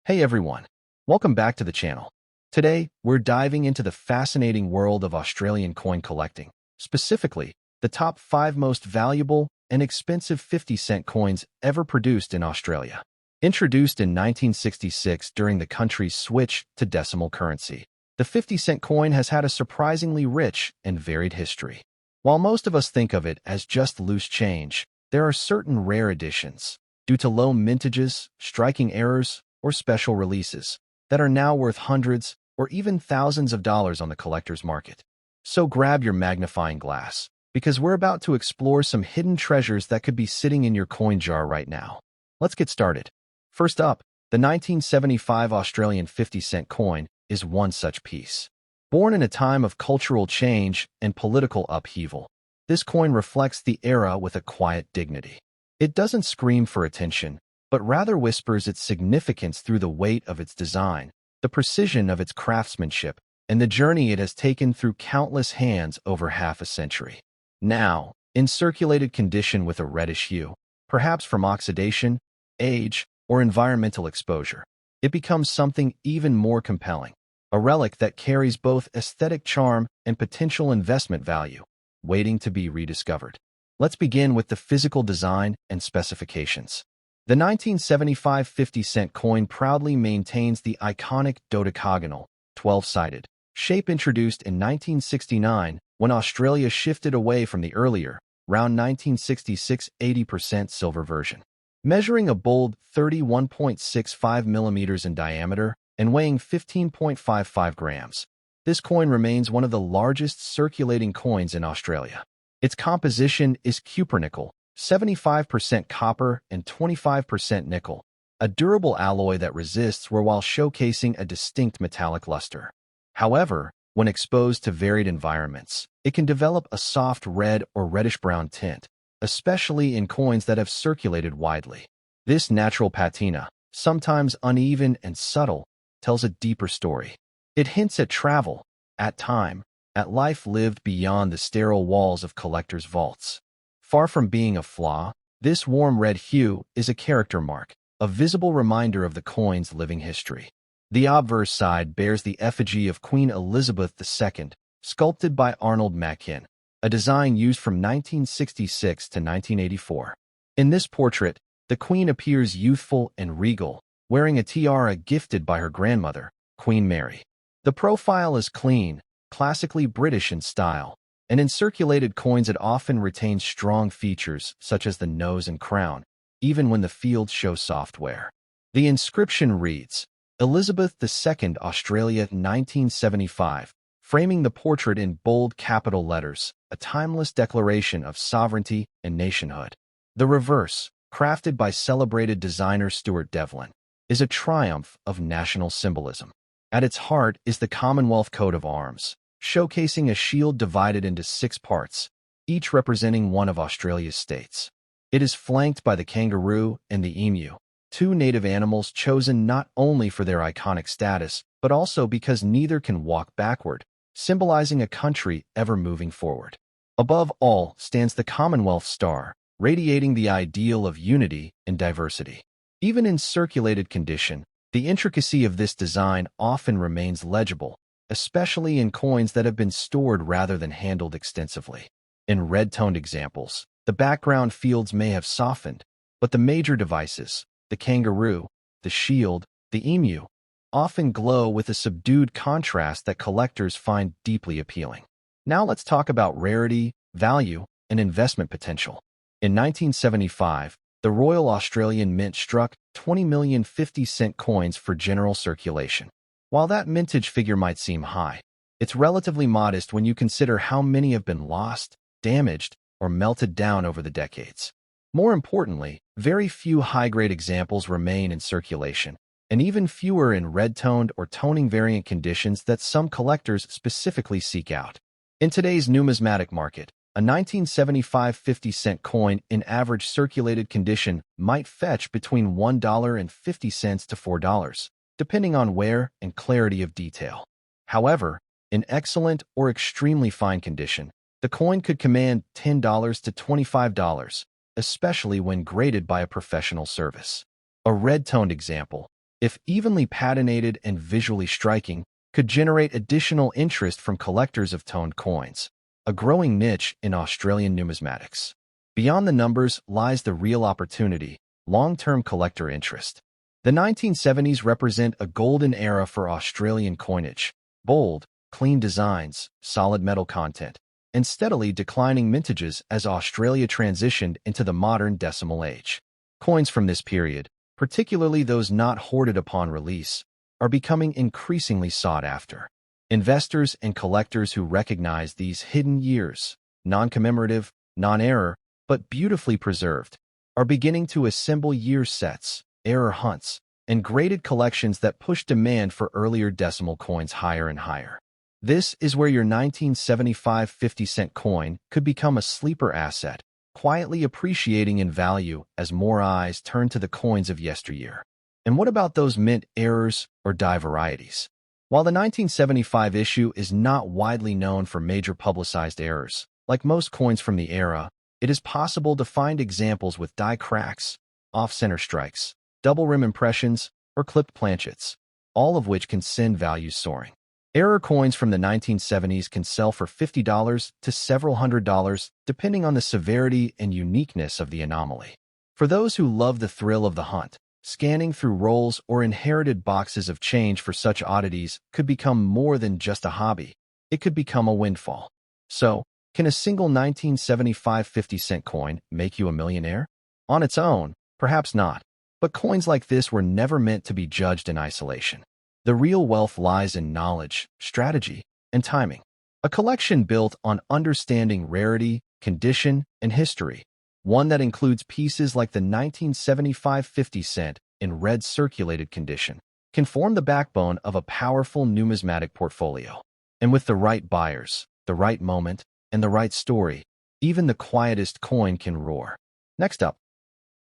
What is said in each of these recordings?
Hey everyone, welcome back to the channel. Today, we're diving into the fascinating world of Australian coin collecting, specifically the top 5 most valuable and expensive 50-cent coins ever produced in Australia. Introduced in 1966 during the country's switch to decimal currency, the 50-cent coin has had a surprisingly rich and varied history. While most of us think of it as just loose change, there are certain rare additions, due to low mintages, striking errors, or special releases, that are now worth hundreds or even thousands of dollars on the collector's market. So grab your magnifying glass, because we're about to explore some hidden treasures that could be sitting in your coin jar right now. Let's get started. First up, the 1975 Australian 50-cent coin is one such piece. Born in a time of cultural change and political upheaval, this coin reflects the era with a quiet dignity. It doesn't scream for attention, but rather whispers its significance through the weight of its design, the precision of its craftsmanship, and the journey it has taken through countless hands over half a century. Now, in circulated condition with a reddish hue, perhaps from oxidation, age, or environmental exposure, it becomes something even more compelling, a relic that carries both aesthetic charm and potential investment value, waiting to be rediscovered. Let's begin with the physical design and specifications. The 1975 50-cent coin proudly maintains the iconic dodecagonal, 12-sided, shape introduced in 1969 when Australia shifted away from the earlier, around 1966 80% silver version. Measuring a bold 31.65 millimeters in diameter and weighing 15.55 grams, this coin remains one of the largest circulating coins in Australia. Its composition is cupronickel, 75% copper and 25% nickel, a durable alloy that resists wear while showcasing a distinct metallic luster. However, when exposed to varied environments, it can develop a soft red or reddish-brown tint, especially in coins that have circulated widely. This natural patina, sometimes uneven and subtle, tells a deeper story. It hints at travel, at time, at life lived beyond the sterile walls of collectors' vaults. Far from being a flaw, this warm red hue is a character mark, a visible reminder of the coin's living history. The obverse side bears the effigy of Queen Elizabeth II, sculpted by Arnold Machin, a design used from 1966 to 1984. In this portrait, the Queen appears youthful and regal, wearing a tiara gifted by her grandmother, Queen Mary. The profile is clean, classically British in style, and in circulated coins it often retains strong features such as the nose and crown, even when the fields show software. The inscription reads, Elizabeth II, Australia 1975, framing the portrait in bold capital letters, a timeless declaration of sovereignty and nationhood. The reverse, crafted by celebrated designer Stuart Devlin, is a triumph of national symbolism. At its heart is the Commonwealth coat of arms, showcasing a shield divided into 6 parts, each representing one of Australia's states. It is flanked by the kangaroo and the emu, 2 native animals chosen not only for their iconic status, but also because neither can walk backward, symbolizing a country ever moving forward. Above all stands the Commonwealth star, radiating the ideal of unity and diversity. Even in circulated condition, the intricacy of this design often remains legible, especially in coins that have been stored rather than handled extensively. In red-toned examples, the background fields may have softened, but the major devices, the kangaroo, the shield, the emu, often glow with a subdued contrast that collectors find deeply appealing. Now let's talk about rarity, value, and investment potential. In 1975, the Royal Australian Mint struck 20 million 50-cent coins for general circulation. While that mintage figure might seem high, it's relatively modest when you consider how many have been lost, damaged, or melted down over the decades. More importantly, very few high-grade examples remain in circulation, and even fewer in red-toned or toning variant conditions that some collectors specifically seek out. In today's numismatic market, a 1975 50-cent coin in average circulated condition might fetch between $1.50 to $4. Depending on wear and clarity of detail. However, in excellent or extremely fine condition, the coin could command $10 to $25, especially when graded by a professional service. A red-toned example, if evenly patinated and visually striking, could generate additional interest from collectors of toned coins, a growing niche in Australian numismatics. Beyond the numbers lies the real opportunity, long-term collector interest. The 1970s represent a golden era for Australian coinage. Bold, clean designs, solid metal content, and steadily declining mintages as Australia transitioned into the modern decimal age. Coins from this period, particularly those not hoarded upon release, are becoming increasingly sought after. Investors and collectors who recognize these hidden years, non-commemorative, non-error, but beautifully preserved, are beginning to assemble year sets, error hunts, and graded collections that push demand for earlier decimal coins higher and higher. This is where your 1975 50-cent coin could become a sleeper asset, quietly appreciating in value as more eyes turn to the coins of yesteryear. And what about those mint errors or die varieties? While the 1975 issue is not widely known for major publicized errors, like most coins from the era, it is possible to find examples with die cracks, off-center strikes, double rim impressions, or clipped planchets, all of which can send values soaring. Error coins from the 1970s can sell for $50 to several $100s, depending on the severity and uniqueness of the anomaly. For those who love the thrill of the hunt, scanning through rolls or inherited boxes of change for such oddities could become more than just a hobby. It could become a windfall. So, can a single 1975 50-cent coin make you a millionaire? On its own, perhaps not. But coins like this were never meant to be judged in isolation. The real wealth lies in knowledge, strategy, and timing. A collection built on understanding rarity, condition, and history. One that includes pieces like the 1975 50-cent in red circulated condition can form the backbone of a powerful numismatic portfolio. And with the right buyers, the right moment, and the right story, even the quietest coin can roar. Next up,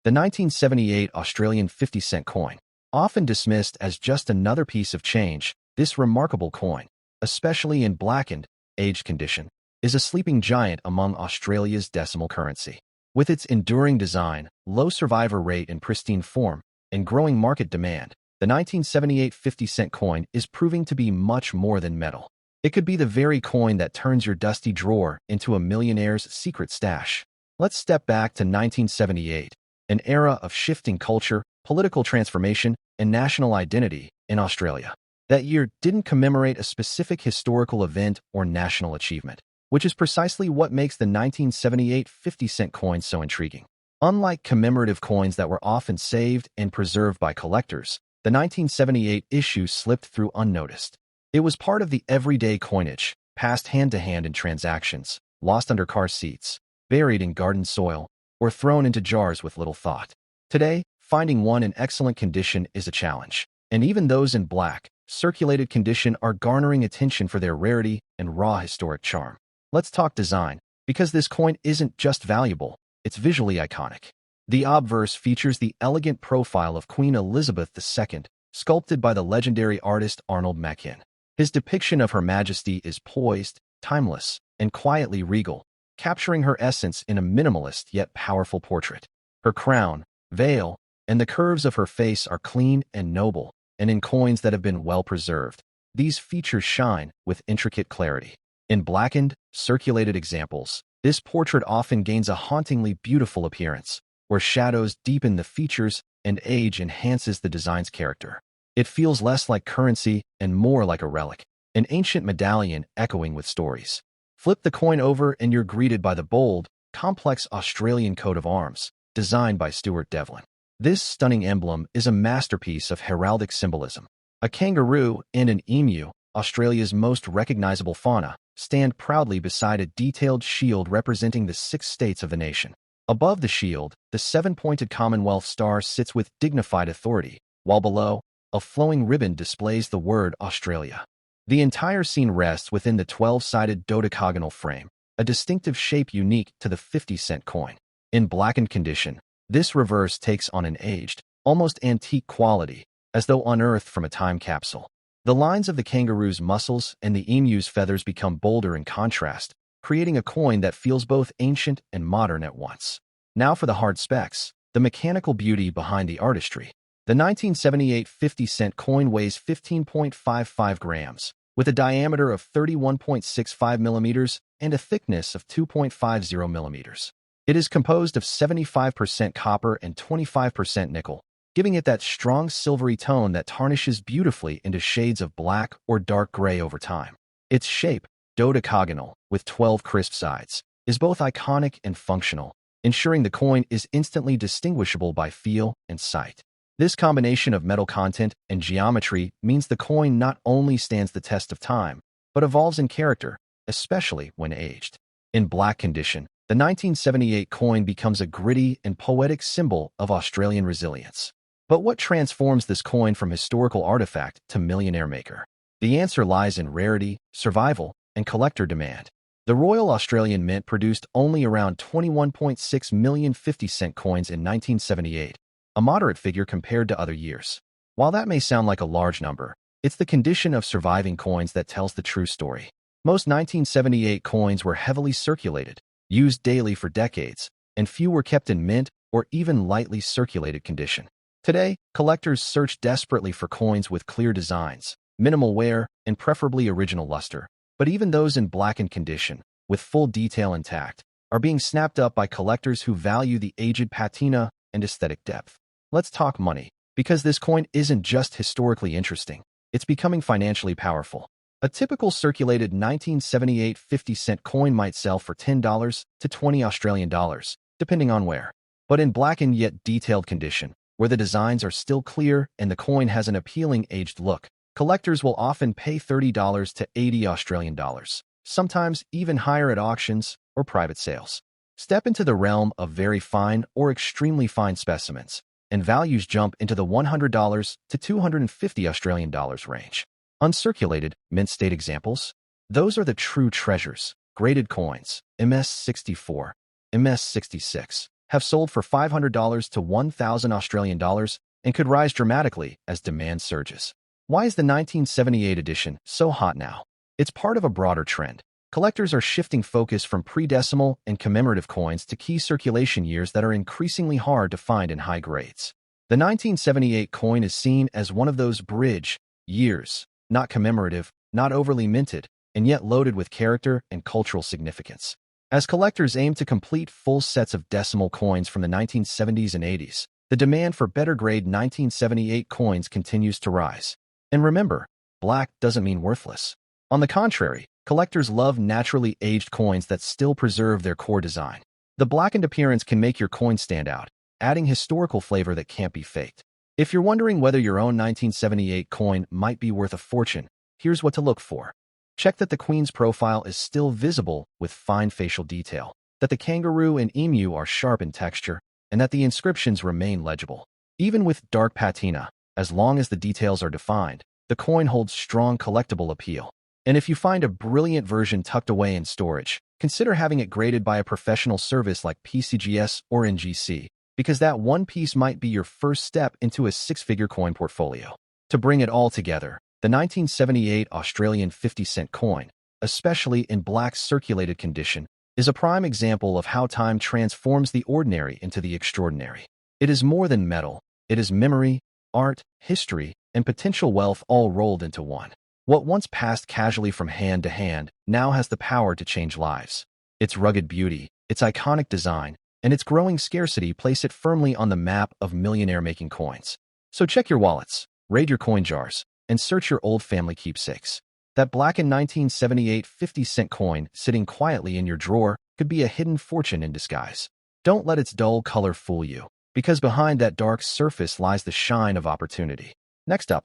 the 1978 Australian 50-cent coin. Often dismissed as just another piece of change, this remarkable coin, especially in blackened, aged condition, is a sleeping giant among Australia's decimal currency. With its enduring design, low survivor rate and pristine form, and growing market demand, the 1978 50-cent coin is proving to be much more than metal. It could be the very coin that turns your dusty drawer into a millionaire's secret stash. Let's step back to 1978, an era of shifting culture, political transformation, and national identity in Australia. That year didn't commemorate a specific historical event or national achievement, which is precisely what makes the 1978 50-cent coin so intriguing. Unlike commemorative coins that were often saved and preserved by collectors, the 1978 issue slipped through unnoticed. It was part of the everyday coinage, passed hand-to-hand in transactions, lost under car seats, buried in garden soil, or thrown into jars with little thought. Today, finding one in excellent condition is a challenge, and even those in black, circulated condition are garnering attention for their rarity and raw historic charm. Let's talk design, because this coin isn't just valuable, it's visually iconic. The obverse features the elegant profile of Queen Elizabeth II, sculpted by the legendary artist Arnold Machin. His depiction of Her Majesty is poised, timeless, and quietly regal, capturing her essence in a minimalist yet powerful portrait. Her crown, veil, and the curves of her face are clean and noble, and in coins that have been well preserved, these features shine with intricate clarity. In blackened, circulated examples, this portrait often gains a hauntingly beautiful appearance, where shadows deepen the features and age enhances the design's character. It feels less like currency and more like a relic, an ancient medallion echoing with stories. Flip the coin over and you're greeted by the bold, complex Australian coat of arms, designed by Stuart Devlin. This stunning emblem is a masterpiece of heraldic symbolism. A kangaroo and an emu, Australia's most recognizable fauna, stand proudly beside a detailed shield representing the 6 states of the nation. Above the shield, the 7-pointed Commonwealth star sits with dignified authority, while below, a flowing ribbon displays the word Australia. The entire scene rests within the 12-sided dodecagonal frame, a distinctive shape unique to the 50-cent coin. In blackened condition, this reverse takes on an aged, almost antique quality, as though unearthed from a time capsule. The lines of the kangaroo's muscles and the emu's feathers become bolder in contrast, creating a coin that feels both ancient and modern at once. Now for the hard specs, the mechanical beauty behind the artistry. The 1978 50-cent coin weighs 15.55 grams, with a diameter of 31.65 millimeters and a thickness of 2.50 millimeters. It is composed of 75% copper and 25% nickel, giving it that strong silvery tone that tarnishes beautifully into shades of black or dark gray over time. Its shape, dodecagonal, with 12 crisp sides, is both iconic and functional, ensuring the coin is instantly distinguishable by feel and sight. This combination of metal content and geometry means the coin not only stands the test of time, but evolves in character, especially when aged. In black condition, the 1978 coin becomes a gritty and poetic symbol of Australian resilience. But what transforms this coin from historical artifact to millionaire maker? The answer lies in rarity, survival, and collector demand. The Royal Australian Mint produced only around 21.6 million 50-cent coins in 1978, a moderate figure compared to other years. While that may sound like a large number, it's the condition of surviving coins that tells the true story. Most 1978 coins were heavily circulated, used daily for decades, and few were kept in mint or even lightly circulated condition. Today, collectors search desperately for coins with clear designs, minimal wear, and preferably original luster. But even those in blackened condition, with full detail intact, are being snapped up by collectors who value the aged patina and aesthetic depth. Let's talk money, because this coin isn't just historically interesting, it's becoming financially powerful. A typical circulated 1978 50-cent coin might sell for $10 to $20 Australian dollars, depending on where. But in blackened yet detailed condition, where the designs are still clear and the coin has an appealing aged look, collectors will often pay $30 to $80 Australian dollars, sometimes even higher at auctions or private sales. Step into the realm of very fine or extremely fine specimens, and values jump into the $100 to $250 Australian dollars range. Uncirculated, mint state examples? Those are the true treasures. Graded coins, MS64, MS66, have sold for $500 to $1,000 Australian dollars and could rise dramatically as demand surges. Why is the 1978 edition so hot now? It's part of a broader trend. Collectors are shifting focus from pre-decimal and commemorative coins to key circulation years that are increasingly hard to find in high grades. The 1978 coin is seen as one of those bridge years, not commemorative, not overly minted, and yet loaded with character and cultural significance. As collectors aim to complete full sets of decimal coins from the 1970s and 80s, the demand for better-grade 1978 coins continues to rise. And remember, black doesn't mean worthless. On the contrary, collectors love naturally aged coins that still preserve their core design. The blackened appearance can make your coin stand out, adding historical flavor that can't be faked. If you're wondering whether your own 1978 coin might be worth a fortune, here's what to look for. Check that the Queen's profile is still visible with fine facial detail, that the kangaroo and emu are sharp in texture, and that the inscriptions remain legible. Even with dark patina, as long as the details are defined, the coin holds strong collectible appeal. And if you find a brilliant version tucked away in storage, consider having it graded by a professional service like PCGS or NGC, because that one piece might be your first step into a six-figure coin portfolio. To bring it all together, the 1978 Australian 50-cent coin, especially in black circulated condition, is a prime example of how time transforms the ordinary into the extraordinary. It is more than metal. It is memory, art, history, and potential wealth all rolled into one. What once passed casually from hand to hand now has the power to change lives. Its rugged beauty, its iconic design, and its growing scarcity place it firmly on the map of millionaire-making coins. So check your wallets, raid your coin jars, and search your old family keepsakes. That blackened 1978 50-cent coin sitting quietly in your drawer could be a hidden fortune in disguise. Don't let its dull color fool you, because behind that dark surface lies the shine of opportunity. Next up,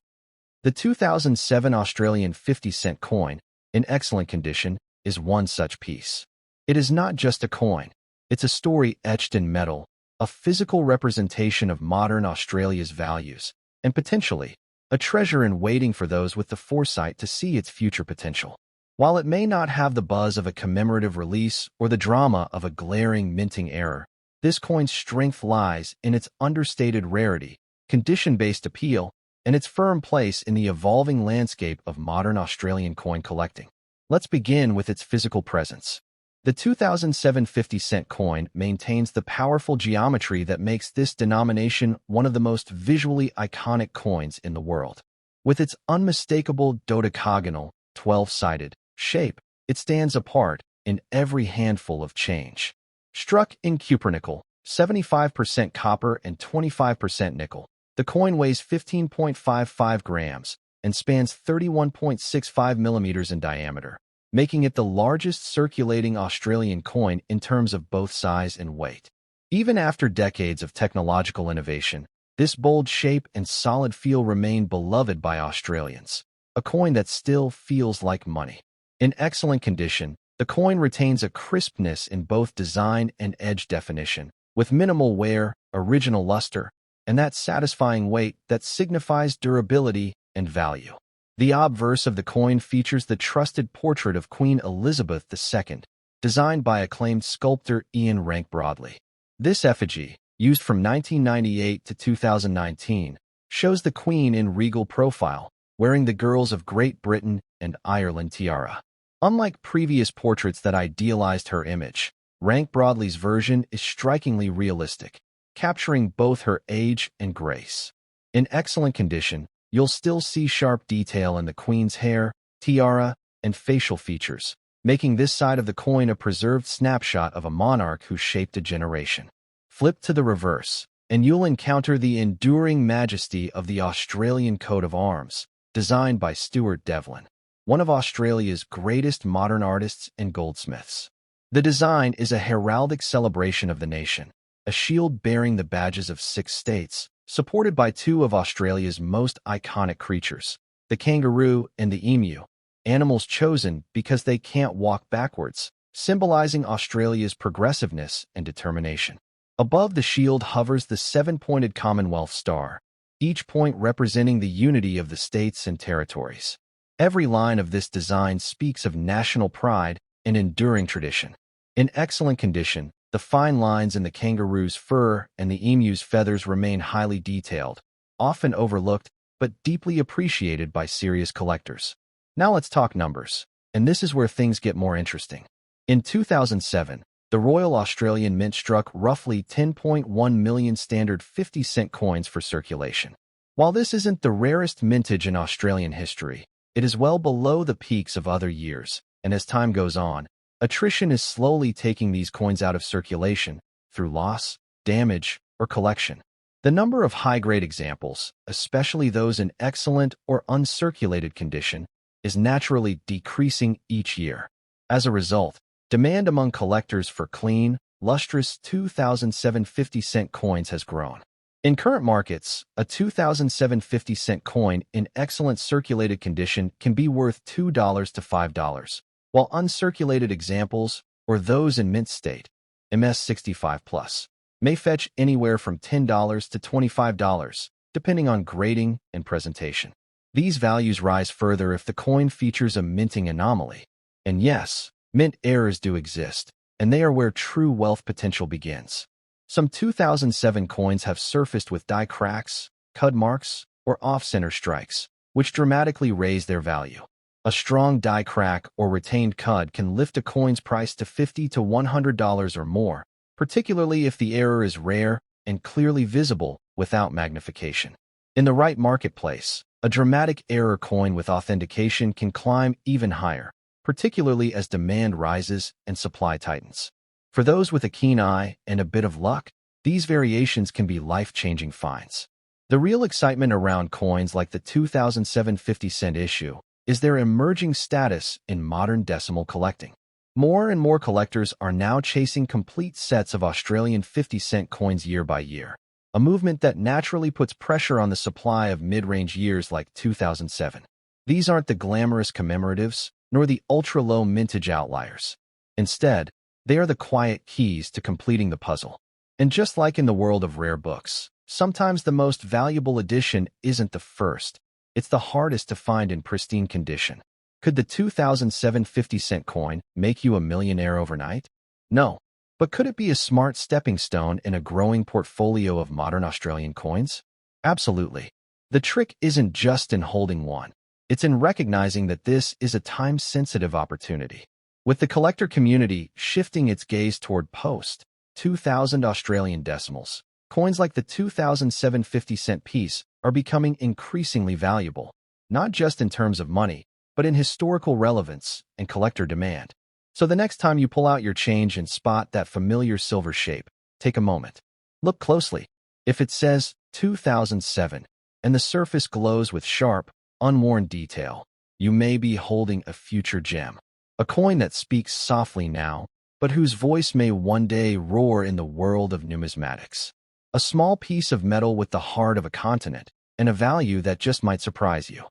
the 2007 Australian 50-cent coin, in excellent condition, is one such piece. It is not just a coin. It's a story etched in metal, a physical representation of modern Australia's values, and potentially, a treasure in waiting for those with the foresight to see its future potential. While it may not have the buzz of a commemorative release or the drama of a glaring minting error, this coin's strength lies in its understated rarity, condition-based appeal, and its firm place in the evolving landscape of modern Australian coin collecting. Let's begin with its physical presence. The 2007 50-cent coin maintains the powerful geometry that makes this denomination one of the most visually iconic coins in the world. With its unmistakable dodecagonal, 12-sided shape, it stands apart in every handful of change. Struck in cupronickel, 75% copper and 25% nickel, the coin weighs 15.55 grams and spans 31.65 millimeters in diameter, making it the largest circulating Australian coin in terms of both size and weight. Even after decades of technological innovation, this bold shape and solid feel remain beloved by Australians, a coin that still feels like money. In excellent condition, the coin retains a crispness in both design and edge definition, with minimal wear, original luster, and that satisfying weight that signifies durability and value. The obverse of the coin features the trusted portrait of Queen Elizabeth II, designed by acclaimed sculptor Ian Rank Broadley. This effigy, used from 1998 to 2019, shows the Queen in regal profile, wearing the girls of Great Britain and Ireland tiara. Unlike previous portraits that idealized her image, Rank Broadley's version is strikingly realistic, capturing both her age and grace. In excellent condition, you'll still see sharp detail in the Queen's hair, tiara, and facial features, making this side of the coin a preserved snapshot of a monarch who shaped a generation. Flip to the reverse, and you'll encounter the enduring majesty of the Australian coat of arms, designed by Stuart Devlin, one of Australia's greatest modern artists and goldsmiths. The design is a heraldic celebration of the nation, a shield bearing the badges of 6 states, supported by 2 of Australia's most iconic creatures, the kangaroo and the emu, animals chosen because they can't walk backwards, symbolizing Australia's progressiveness and determination. Above the shield hovers the 7-pointed Commonwealth Star, each point representing the unity of the states and territories. Every line of this design speaks of national pride and enduring tradition. In excellent condition, the fine lines in the kangaroo's fur and the emu's feathers remain highly detailed, often overlooked but deeply appreciated by serious collectors. Now let's talk numbers, and this is where things get more interesting. In 2007, the Royal Australian Mint struck roughly 10.1 million standard 50-cent coins for circulation. While this isn't the rarest mintage in Australian history, it is well below the peaks of other years, and as time goes on, attrition is slowly taking these coins out of circulation through loss, damage, or collection. The number of high-grade examples, especially those in excellent or uncirculated condition, is naturally decreasing each year. As a result, demand among collectors for clean, lustrous 2007 50-cent coins has grown. In current markets, a 2007 50-cent coin in excellent circulated condition can be worth $2 to $5, while uncirculated examples, or those in mint state, MS65+, may fetch anywhere from $10 to $25, depending on grading and presentation. These values rise further if the coin features a minting anomaly. And yes, mint errors do exist, and they are where true wealth potential begins. Some 2007 coins have surfaced with die cracks, cud marks, or off-center strikes, which dramatically raise their value. A strong die crack or retained cud can lift a coin's price to $50 to $100 or more, particularly if the error is rare and clearly visible without magnification. In the right marketplace, a dramatic error coin with authentication can climb even higher, particularly as demand rises and supply tightens. For those with a keen eye and a bit of luck, these variations can be life-changing finds. The real excitement around coins like the 2007 50-cent issue is their emerging status in modern decimal collecting. More and more collectors are now chasing complete sets of Australian 50-cent coins year by year, a movement that naturally puts pressure on the supply of mid-range years like 2007. These aren't the glamorous commemoratives, nor the ultra-low mintage outliers. Instead, they are the quiet keys to completing the puzzle. And just like in the world of rare books, sometimes the most valuable edition isn't the first. It's the hardest to find in pristine condition. Could the 2007 50-cent coin make you a millionaire overnight? No. But could it be a smart stepping stone in a growing portfolio of modern Australian coins? Absolutely. The trick isn't just in holding one. It's in recognizing that this is a time-sensitive opportunity. with the collector community shifting its gaze toward post-2000 Australian decimals. Coins like the 2007 50-cent piece are becoming increasingly valuable, not just in terms of money, but in historical relevance and collector demand. So the next time you pull out your change and spot that familiar silver shape, take a moment. Look closely. If it says 2007 and the surface glows with sharp, unworn detail, you may be holding a future gem. A coin that speaks softly now, but whose voice may one day roar in the world of numismatics. A small piece of metal with the heart of a continent, and a value that just might surprise you.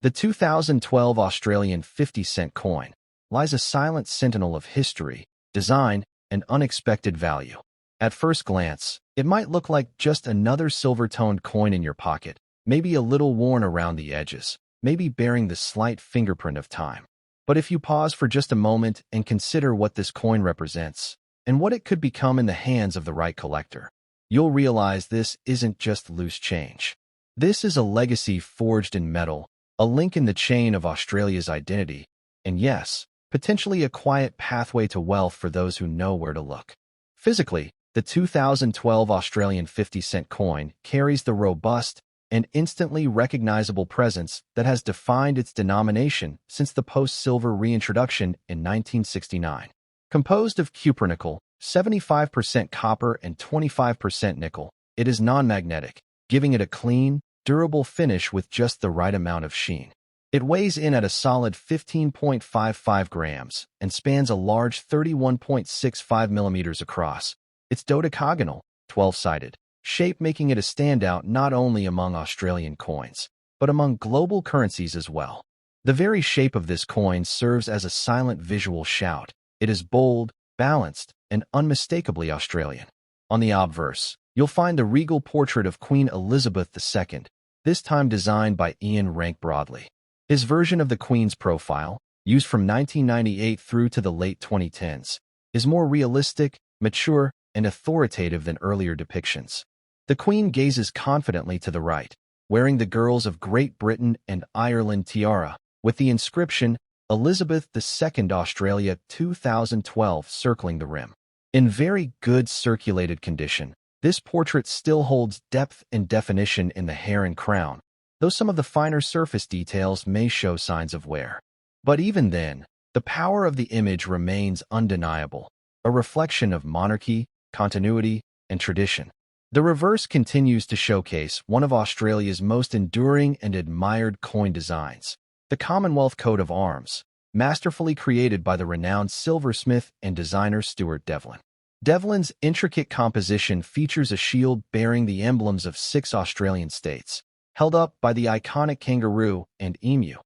The 2012 Australian 50-cent coin lies a silent sentinel of history, design, and unexpected value. At first glance, it might look like just another silver-toned coin in your pocket, maybe a little worn around the edges, maybe bearing the slight fingerprint of time. But if you pause for just a moment and consider what this coin represents, and what it could become in the hands of the right collector, you'll realize this isn't just loose change. This is a legacy forged in metal, a link in the chain of Australia's identity, and yes, potentially a quiet pathway to wealth for those who know where to look. Physically, the 2012 Australian 50-cent coin carries the robust and instantly recognizable presence that has defined its denomination since the post-silver reintroduction in 1969. Composed of cupronickel, 75% copper and 25% nickel, it is non-magnetic, giving it a clean, durable finish with just the right amount of sheen. It weighs in at a solid 15.55 grams and spans a large 31.65 millimeters across. It's dodecagonal, 12-sided, shape making it a standout not only among Australian coins, but among global currencies as well. The very shape of this coin serves as a silent visual shout. It is bold, balanced, and unmistakably Australian. On the obverse, you'll find the regal portrait of Queen Elizabeth II, this time designed by Ian Rank Broadley. His version of the Queen's profile, used from 1998 through to the late 2010s, is more realistic, mature, and authoritative than earlier depictions. The Queen gazes confidently to the right, wearing the Girls of Great Britain and Ireland tiara, with the inscription Elizabeth II Australia 2012 circling the rim. In very good circulated condition, this portrait still holds depth and definition in the hair and crown, though some of the finer surface details may show signs of wear. But even then, the power of the image remains undeniable, a reflection of monarchy, continuity, and tradition. The reverse continues to showcase one of Australia's most enduring and admired coin designs, the Commonwealth Coat of Arms, masterfully created by the renowned silversmith and designer Stuart Devlin. Devlin's intricate composition features a shield bearing the emblems of 6 Australian states, held up by the iconic kangaroo and emu,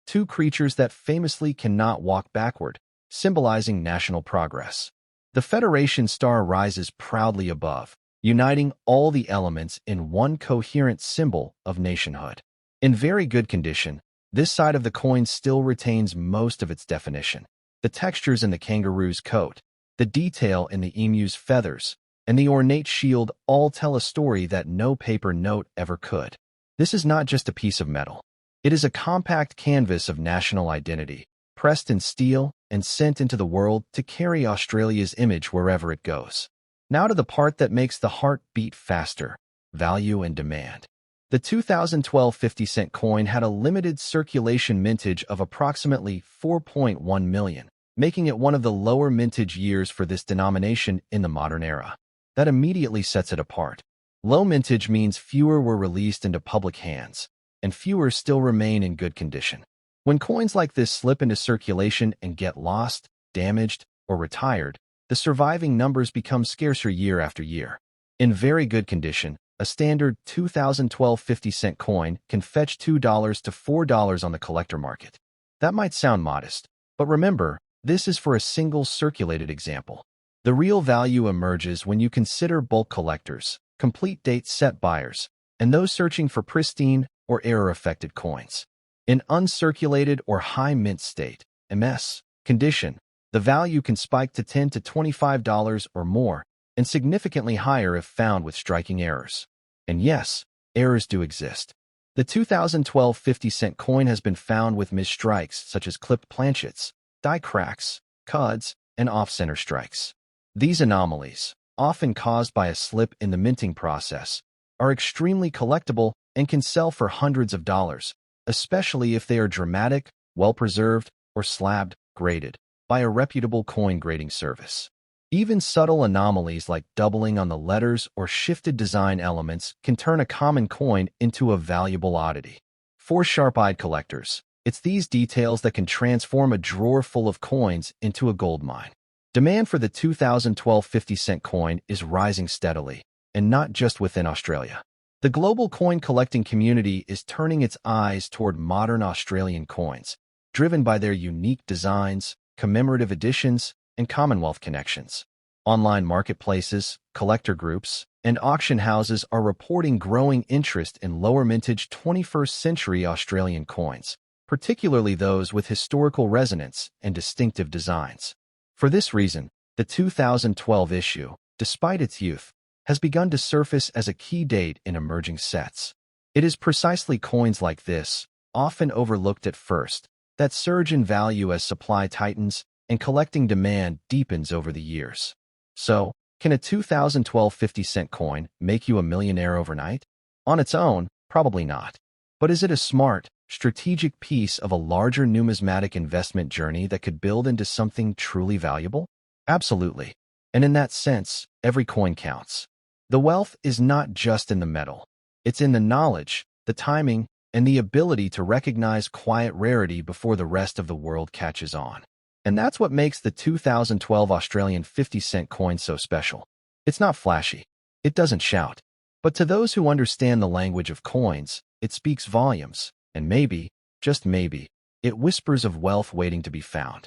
2 creatures that famously cannot walk backward, symbolizing national progress. The Federation star rises proudly above, uniting all the elements in one coherent symbol of nationhood. In very good condition, this side of the coin still retains most of its definition. The textures in the kangaroo's coat, the detail in the emu's feathers, and the ornate shield all tell a story that no paper note ever could. This is not just a piece of metal. It is a compact canvas of national identity, pressed in steel and sent into the world to carry Australia's image wherever it goes. Now to the part that makes the heart beat faster: value and demand. The 2012 50-cent coin had a limited circulation mintage of approximately 4.1 million, making it one of the lower mintage years for this denomination in the modern era. That immediately sets it apart. Low mintage means fewer were released into public hands, and fewer still remain in good condition. When coins like this slip into circulation and get lost, damaged, or retired, the surviving numbers become scarcer year after year. In very good condition, a standard 2012 50-cent coin can fetch $2 to $4 on the collector market. That might sound modest, but remember, this is for a single circulated example. The real value emerges when you consider bulk collectors, complete date set buyers, and those searching for pristine or error-affected coins. In uncirculated or high mint state, MS, condition, the value can spike to $10 to $25 or more, and significantly higher if found with striking errors. And yes, errors do exist. The 2012 50-cent coin has been found with misstrikes such as clipped planchets, die cracks, cuds, and off-center strikes. These anomalies, often caused by a slip in the minting process, are extremely collectible and can sell for hundreds of dollars, especially if they are dramatic, well-preserved, or slabbed, graded by a reputable coin grading service. Even subtle anomalies like doubling on the letters or shifted design elements can turn a common coin into a valuable oddity. For sharp-eyed collectors, it's these details that can transform a drawer full of coins into a gold mine. Demand for the 2012 50-cent coin is rising steadily, and not just within Australia. The global coin collecting community is turning its eyes toward modern Australian coins, driven by their unique designs, commemorative editions, and Commonwealth connections. Online marketplaces, collector groups, and auction houses are reporting growing interest in lower mintage 21st century Australian coins, particularly those with historical resonance and distinctive designs. For this reason, the 2012 issue, despite its youth, has begun to surface as a key date in emerging sets. It is precisely coins like this, often overlooked at first, that surge in value as supply tightens and collecting demand deepens over the years. So, can a 2012 50-cent coin make you a millionaire overnight? On its own, probably not. But is it a smart, strategic piece of a larger numismatic investment journey that could build into something truly valuable? Absolutely. And in that sense, every coin counts. The wealth is not just in the metal. It's in the knowledge, the timing, and the ability to recognize quiet rarity before the rest of the world catches on. And that's what makes the 2012 Australian 50-cent coin so special. It's not flashy. It doesn't shout. But to those who understand the language of coins, it speaks volumes, and maybe, just maybe, it whispers of wealth waiting to be found.